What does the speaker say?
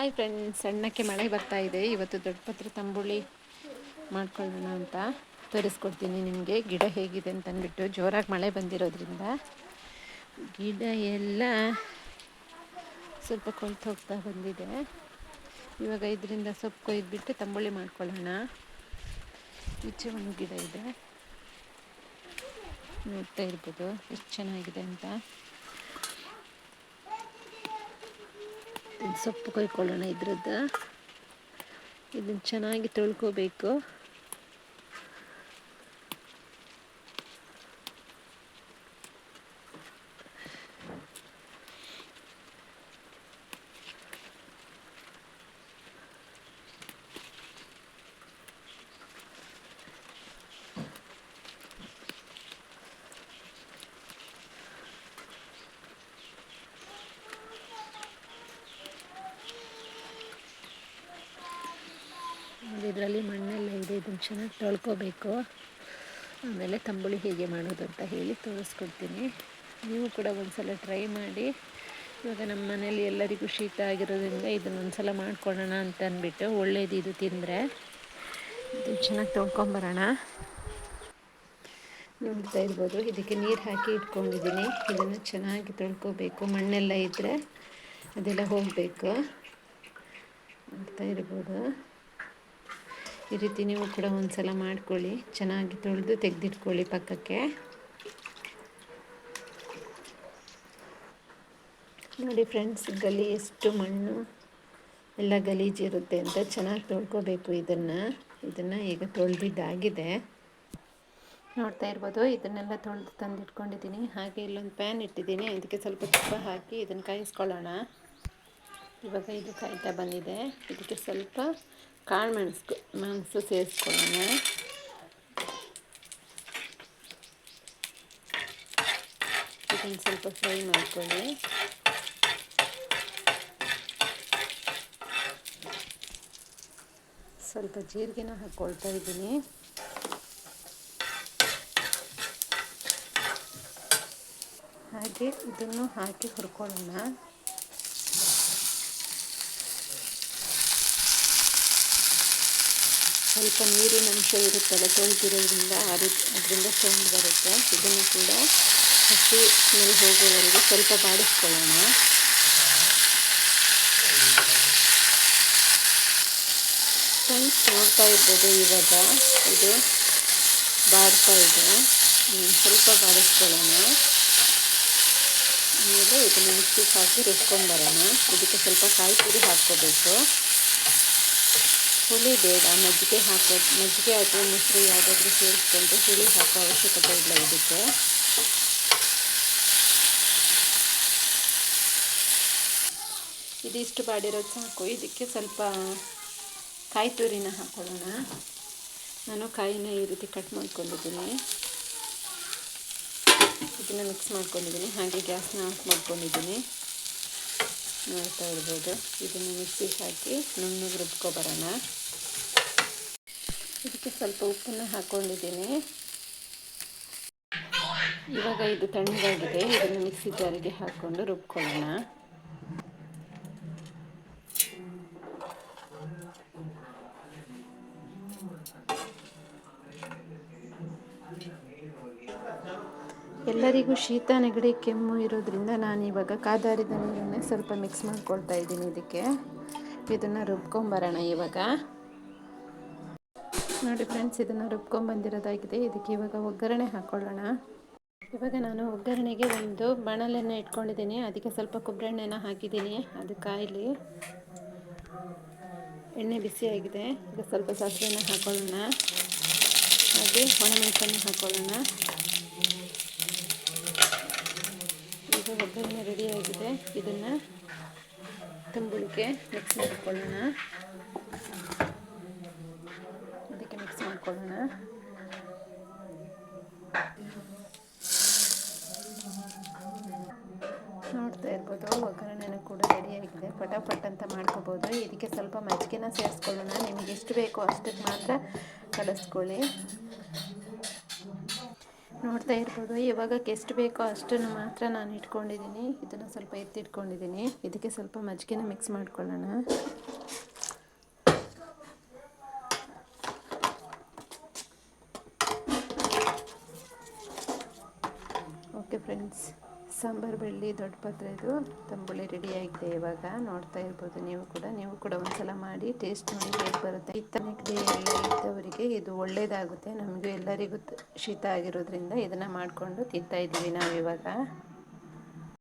Hi friends, ಸಣ್ಣಕ್ಕೆ ಮಳೆ ಬರ್ತಾ ಇದೆ. ಇವತ್ತು ದೊಡ್ಡಪತ್ರ ತಂಬುಳಿ ಮಾಡ್ಕೊಳ್ಳೋಣ ಅಂತ ತೋರಿಸ್ಕೊಡ್ತೀನಿ ನಿಮಗೆ. ಗಿಡ ಹೇಗಿದೆ ಅಂತ ಅಂದ್ಬಿಟ್ಟು ಜೋರಾಗಿ ಮಳೆ ಬಂದಿರೋದ್ರಿಂದ ಗಿಡ ಎಲ್ಲ ಸ್ವಲ್ಪ ಕೊಳ್ತು ಹೋಗ್ತಾ ಬಂದಿದೆ. ಇವಾಗ ಇದರಿಂದ ಸೊಪ್ಪು ಕೊಯ್ದುಬಿಟ್ಟು ತಂಬುಳಿ ಮಾಡ್ಕೊಳ್ಳೋಣ. ಈಚೆ ಒಂದು ಗಿಡ ಇದೆ, ನೋಡ್ತಾ ಇರ್ಬೋದು ಎಷ್ಟು ಚೆನ್ನಾಗಿದೆ ಅಂತ. ಸೊಪ್ಪು ಕೊಯ್ಕೊಳ್ಳೋಣ. ಇದ್ರದ್ದು ಇದನ್ನು ಚೆನ್ನಾಗಿ ತೊಳ್ಕೊಬೇಕು. ಇದರಲ್ಲಿ ಮಣ್ಣೆಲ್ಲ ಇದೆ, ಇದನ್ನು ಚೆನ್ನಾಗಿ ತೊಳ್ಕೊಬೇಕು. ಆಮೇಲೆ ತಂಬುಳಿ ಹೇಗೆ ಮಾಡೋದು ಅಂತ ಹೇಳಿ ತೋರಿಸ್ಕೊಡ್ತೀನಿ. ನೀವು ಕೂಡ ಒಂದ್ಸಲ ಟ್ರೈ ಮಾಡಿ. ಇವಾಗ ನಮ್ಮ ಮನೇಲಿ ಎಲ್ಲರಿಗೂ ಶೀತ ಆಗಿರೋದ್ರಿಂದ ಇದನ್ನೊಂದು ಸಲ ಮಾಡ್ಕೊಳ್ಳೋಣ ಅಂತ ಅಂದ್ಬಿಟ್ಟು, ಒಳ್ಳೇದು ಇದು ತಿಂದರೆ. ಇದನ್ನು ಚೆನ್ನಾಗಿ ತೊಳ್ಕೊಂಬರೋಣ. ನೋಡ್ತಾ ಇರ್ಬೋದು, ಇದಕ್ಕೆ ನೀರು ಹಾಕಿ ಇಟ್ಕೊಂಡಿದ್ದೀನಿ. ಇದನ್ನು ಚೆನ್ನಾಗಿ ತೊಳ್ಕೊಬೇಕು. ಮಣ್ಣೆಲ್ಲ ಇದ್ದರೆ ಅದೆಲ್ಲ ಹೋಗಬೇಕು. ನೋಡ್ತಾ ಇರ್ಬೋದು, ಈ ರೀತಿ ನೀವು ಕೂಡ ಒಂದು ಸಲ ಮಾಡ್ಕೊಳ್ಳಿ. ಚೆನ್ನಾಗಿ ತೊಳೆದು ತೆಗೆದಿಟ್ಕೊಳ್ಳಿ ಪಕ್ಕಕ್ಕೆ. ನೋಡಿ ಫ್ರೆಂಡ್ಸ್, ಎಷ್ಟು ಮಣ್ಣು ಎಲ್ಲ ಗಲೀಜಿರುತ್ತೆ ಅಂತ. ಚೆನ್ನಾಗಿ ತೊಳ್ಕೊಬೇಕು ಇದನ್ನು ಈಗ ತೊಳೆದಿದ್ದಾಗಿದೆ. ನೋಡ್ತಾ ಇರ್ಬೋದು, ಇದನ್ನೆಲ್ಲ ತೊಳೆದು ತಂದಿಟ್ಕೊಂಡಿದ್ದೀನಿ. ಹಾಗೆ ಇಲ್ಲೊಂದು ಪ್ಯಾನ್ ಇಟ್ಟಿದ್ದೀನಿ, ಅದಕ್ಕೆ ಸ್ವಲ್ಪ ತುಪ್ಪ ಹಾಕಿ ಇದನ್ನು ಕಾಯಿಸ್ಕೊಳ್ಳೋಣ. ಇವಾಗ ಇದು ಕಾಯ್ತಾ ಬಂದಿದೆ. ಇದಕ್ಕೆ ಸ್ವಲ್ಪ ಕಾಳು ಮೆಣಸು ಸೇರಿಸ್ಕೊಳ್ಳೋಣ. ಇದನ್ನು ಸ್ವಲ್ಪ ಫ್ರೈ ಮಾಡ್ಕೊಳ್ಳಿ. ಸ್ವಲ್ಪ ಜೀರಿಗೆನ ಹಾಕ್ಕೊಳ್ತಾ ಇದ್ದೀನಿ. ಹಾಗೆ ಇದನ್ನು ಹಾಕಿ ಹುರ್ಕೊಳ್ಳೋಣ. ಸ್ವಲ್ಪ ನೀರಿನ ಅಂಶ ಇರುತ್ತಲ್ಲ ತೊಳೆದಿರೋದ್ರಿಂದ, ಅದರಿಂದ ಸೌಂಡ್ ಬರುತ್ತೆ. ಇದನ್ನು ಕೂಡ ಹಸಿ ಸ್ಮೆಲ್ ಹೋಗೋವರೆಗೆ ಸ್ವಲ್ಪ ಬಾಡಿಸ್ಕೊಳ್ಳೋಣ. ಫ್ರೆಂಡ್ಸ್, ನೋಡ್ತಾ ಇರ್ಬೋದು, ಇವಾಗ ಇದು ಬಾಡ್ತಾ ಇದೆ. ಸ್ವಲ್ಪ ಬಾಡಿಸ್ಕೊಳ್ಳೋಣ. ಆಮೇಲೆ ಇದನ್ನು ಮಿಕ್ಸಿಗೆ ಹಾಕಿ ರುಬ್ಕೊಂಡ್ಬರೋಣ. ಇದಕ್ಕೆ ಸ್ವಲ್ಪ ಕಾಯಿ ತುರಿ ಹಾಕ್ಕೋಬೇಕು. ಹುಳಿ ಬೇಡ, ಮಜ್ಜಿಗೆ ಅಥವಾ ಮೊಸರು ಯಾವುದಾದ್ರೂ ಸೇರಿಸ್ಕೊಂಡು ಹುಳಿ ಹಾಕೋ ಅವಶ್ಯಕತೆ ಇಲ್ಲ ಇದಕ್ಕೆ. ಇದಿಷ್ಟು ಬಾಡಿರೋದು ಸಾಕು. ಇದಕ್ಕೆ ಸ್ವಲ್ಪ ಕಾಯಿ ತುರಿನ ಹಾಕ್ಕೊಳ್ಳೋಣ. ನಾನು ಕಾಯಿನ ಈ ರೀತಿ ಕಟ್ ಮಾಡ್ಕೊಂಡಿದ್ದೀನಿ. ಇದನ್ನು ಮಿಕ್ಸ್ ಮಾಡ್ಕೊಂಡಿದ್ದೀನಿ. ಹಾಗೆ ಗ್ಯಾಸ್ನ ಆಫ್ ಮಾಡ್ಕೊಂಡಿದ್ದೀನಿ. ನೋಡ್ತಾ ಇರ್ಬೋದು, ಇದನ್ನು ಮಿಕ್ಸಿಗೆ ಹಾಕಿ ನುಣ್ಣಗೆ ರುಬ್ಕೊಬರೋಣ. ಇದಕ್ಕೆ ಸ್ವಲ್ಪ ಉಪ್ಪನ್ನು ಹಾಕ್ಕೊಂಡಿದ್ದೀನಿ. ಇವಾಗ ಇದು ತಣ್ಣಗಾಗಿದೆ. ಇದನ್ನು ಮಿಕ್ಸಿ ಜಾರಿಗೆ ಹಾಕ್ಕೊಂಡು ರುಬ್ಕೊಳ್ಳೋಣ. ಎಲ್ಲರಿಗೂ ಶೀತ, ನೆಗಡಿ, ಕೆಮ್ಮು ಇರೋದ್ರಿಂದ ನಾನು ಇವಾಗ ಕಾದಾರಿದ ನೀರನ್ನೇ ಸ್ವಲ್ಪ ಮಿಕ್ಸ್ ಮಾಡ್ಕೊಳ್ತಾ ಇದ್ದೀನಿ ಇದಕ್ಕೆ. ಇದನ್ನು ರುಬ್ಕೊಂಬರೋಣ. ಇವಾಗ ನೋಡಿ ಫ್ರೆಂಡ್ಸ್, ಇದನ್ನು ರುಬ್ಕೊಂಬಂದಿರೋದಾಗಿದೆ. ಇದಕ್ಕೆ ಇವಾಗ ಒಗ್ಗರಣೆ ಹಾಕ್ಕೊಳ್ಳೋಣ. ಇವಾಗ ನಾನು ಒಗ್ಗರಣೆಗೆ ಒಂದು ಬಾಣಲೆಯನ್ನು ಇಟ್ಕೊಂಡಿದ್ದೀನಿ. ಅದಕ್ಕೆ ಸ್ವಲ್ಪ ಕೊಬ್ಬರಿ ಎಣ್ಣೆನ ಹಾಕಿದ್ದೀನಿ. ಅದು ಕಾಯಿಲಿ ಎಣ್ಣೆ ಬಿಸಿಯಾಗಿದೆ. ಈಗ ಸ್ವಲ್ಪ ಸಾಸಿವೆನ ಹಾಕ್ಕೊಳ್ಳೋಣ. ಹಾಗೆ ಒಣಮೆಣಸನ್ನು ಹಾಕ್ಕೊಳ್ಳೋಣ. ಈಗ ಒಗ್ಗರಣೆ ರೆಡಿಯಾಗಿದೆ. ಇದನ್ನು ತಂಬುಳಿಗೆ ಮಿಕ್ಸ್ ಮಾಡ್ಕೊಳ್ಳೋಣ. ಇದಕ್ಕೆ ಮಿಕ್ಸ್ ಮಾಡ್ಕೊಳ್ಳೋಣ. ನೋಡ್ತಾ ಇರ್ಬೋದು, ಒಗ್ಗರಣೆನೂ ಕೂಡ ರೆಡಿಯಾಗಿದೆ. ಪಟಾಪಟ್ ಅಂತ ಮಾಡ್ಕೋಬೋದು. ಇದಕ್ಕೆ ಸ್ವಲ್ಪ ಮಜ್ಜಿಗೆನ ಸೇರಿಸ್ಕೊಳ್ಳೋಣ. ನಿಮಗೆ ಎಷ್ಟು ಬೇಕೋ ಅಷ್ಟಕ್ಕೆ ಮಾತ್ರ ಕಲಿಸ್ಕೊಳ್ಳಿ. ನೋಡ್ತಾ ಇರ್ಬೋದು ಇವಾಗ ಎಷ್ಟು ಬೇಕೋ ಅಷ್ಟನ್ನು ಮಾತ್ರ ನಾನು ಇಟ್ಕೊಂಡಿದ್ದೀನಿ. ಇದನ್ನು ಸ್ವಲ್ಪ ಎತ್ತಿಟ್ಕೊಂಡಿದ್ದೀನಿ. ಇದಕ್ಕೆ ಸ್ವಲ್ಪ ಮಜ್ಜಿಗೆನ ಮಿಕ್ಸ್ ಮಾಡ್ಕೊಳ್ಳೋಣ. ಓಕೆ ಫ್ರೆಂಡ್ಸ್, ಸಾಂಬಾರು ಬೆಳ್ಳಿ ದೊಡ್ಡ ಪಾತ್ರೆದು ತಂಬುಳಿ ರೆಡಿಯಾಗಿದೆ. ಇವಾಗ ನೋಡ್ತಾ ಇರ್ಬೋದು ನೀವು ಕೂಡ ಒಂದ್ಸಲ ಮಾಡಿ ಟೇಸ್ಟ್ ನೋಡಿ ಹೇಗೆ ಬರುತ್ತೆ. ನೆಗಡಿ ಎಲ್ಲ ಇದ್ದವರಿಗೆ ಇದು ಒಳ್ಳೆಯದಾಗುತ್ತೆ. ನಮಗೂ ಎಲ್ಲರಿಗೂ ಶೀತ ಆಗಿರೋದ್ರಿಂದ ಇದನ್ನು ಮಾಡಿಕೊಂಡು ತಿಂತಾಯಿದ್ದೀವಿ ನಾವಿವಾಗ.